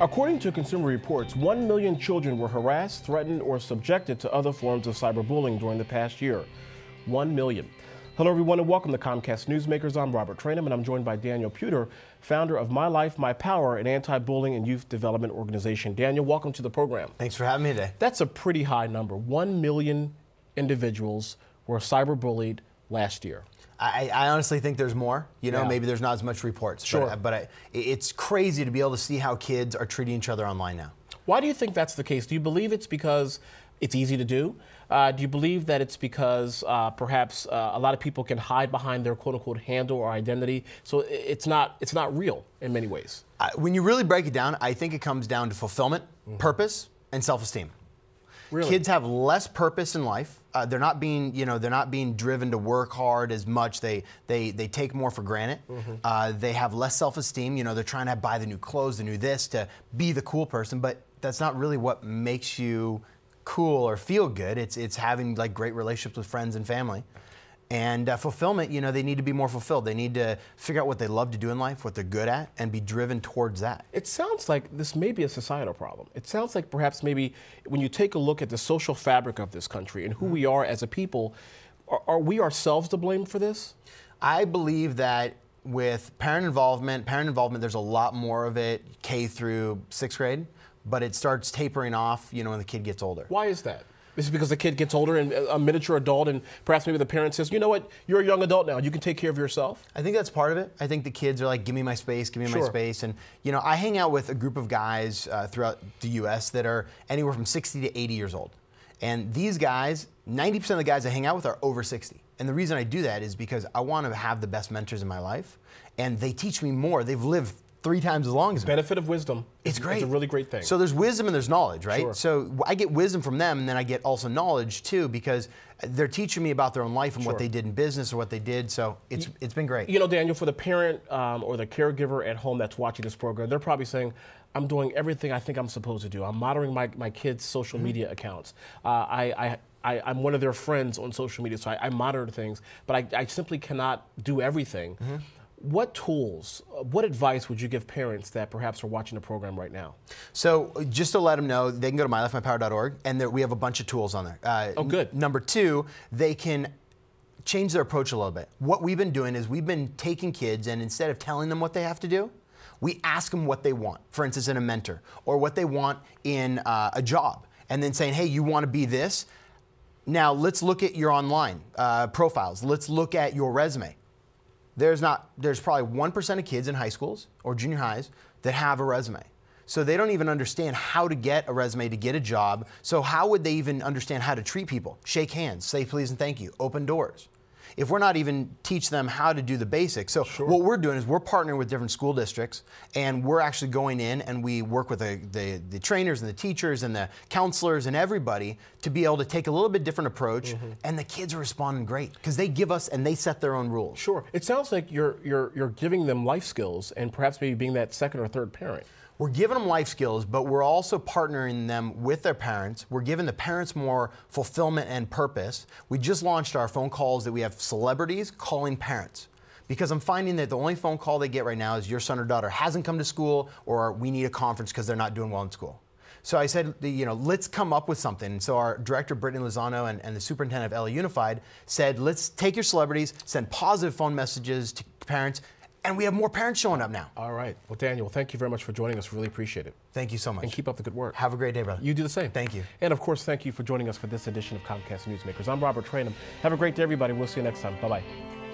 According to Consumer Reports, 1 million children were harassed, threatened, or subjected to other forms of cyberbullying during the past year. 1 million. Hello, everyone, and welcome to Comcast Newsmakers. I'm Robert Trainum, and I'm joined by Daniel Puder, founder of My Life, My Power, an anti-bullying and youth development organization. Daniel, welcome to the program. Thanks for having me today. That's a pretty high number. 1 million individuals were cyberbullied last year. I honestly think there's more. You know, maybe there's not as much reports. Sure. But it's crazy to be able to see how kids are treating each other online now. Why do you think that's the case? Do you believe it's because it's easy to do? Do you believe that it's because perhaps a lot of people can hide behind their quote-unquote handle or identity, so it's not real in many ways? When you really break it down, I think it comes down to fulfillment, purpose, and self-esteem. Really? Kids have less purpose in life. They're not being driven to work hard as much. They take more for granted. They have less self-esteem. You know, they're trying to buy the new clothes, the new this, to be the cool person. But that's not really what makes you cool or feel good. It's having like great relationships with friends and family. And fulfillment, you know, they need to be more fulfilled. They need to figure out what they love to do in life, what they're good at, and be driven towards that. It sounds like this may be a societal problem. It sounds like perhaps maybe when you take a look at the social fabric of this country and who we are as a people, are we ourselves to blame for this? I believe that with parent involvement, there's a lot more of it K through 6th grade, but it starts tapering off, you know, when the kid gets older. Why is that? This is because the kid gets older and a miniature adult, and perhaps maybe the parent says, you know what, you're a young adult now, you can take care of yourself? I think that's part of it. I think the kids are like, give me my space, give me my space. And, you know, I hang out with a group of guys throughout the U.S. that are anywhere from 60 to 80 years old. And these guys, 90% of the guys I hang out with are over 60. And the reason I do that is because I want to have the best mentors in my life. And they teach me more. They've lived 3 times as long as me. Benefit of wisdom. It's great. It's a really great thing. So there's wisdom and there's knowledge, right? Sure. So I get wisdom from them, and then I get also knowledge too, because they're teaching me about their own life and what they did in business or what they did. So it's been great. You know, Daniel, for the parent or the caregiver at home that's watching this program, they're probably saying, I'm doing everything I think I'm supposed to do. I'm monitoring my kids' social media accounts. I'm one of their friends on social media, so I monitor things, but I simply cannot do everything. What tools, what advice would you give parents that perhaps are watching the program right now? So just to let them know, they can go to mylifemypower.org, and we have a bunch of tools on there. Oh, good. Number 2, they can change their approach a little bit. What we've been doing is we've been taking kids, and instead of telling them what they have to do, we ask them what they want, for instance, in a mentor, or what they want in a job, and then saying, hey, you want to be this? Now let's look at your online profiles. Let's look at your resume. There's probably 1% of kids in high schools or junior highs that have a resume. So they don't even understand how to get a resume to get a job. So how would they even understand how to treat people? Shake hands, say please and thank you, open doors. If we're not even teach them how to do the basics. So what we're doing is we're partnering with different school districts, and we're actually going in and we work with the trainers and the teachers and the counselors and everybody to be able to take a little bit different approach, and the kids are responding great because they give us and they set their own rules. Sure. It sounds like you're giving them life skills and perhaps maybe being that second or third parent. We're giving them life skills, but we're also partnering them with their parents. We're giving the parents more fulfillment and purpose. We just launched our phone calls that we have celebrities calling parents, because I'm finding that the only phone call they get right now is your son or daughter hasn't come to school, or we need a conference because they're not doing well in school. So I said, you know, let's come up with something. And so our director, Brittany Lozano, and the superintendent of LA Unified said, let's take your celebrities, send positive phone messages to parents, and we have more parents showing up now. All right. Well, Daniel, thank you very much for joining us. Really appreciate it. Thank you so much. And keep up the good work. Have a great day, brother. You do the same. Thank you. And of course, thank you for joining us for this edition of Comcast Newsmakers. I'm Robert Trainum. Have a great day, everybody. We'll see you next time. Bye-bye.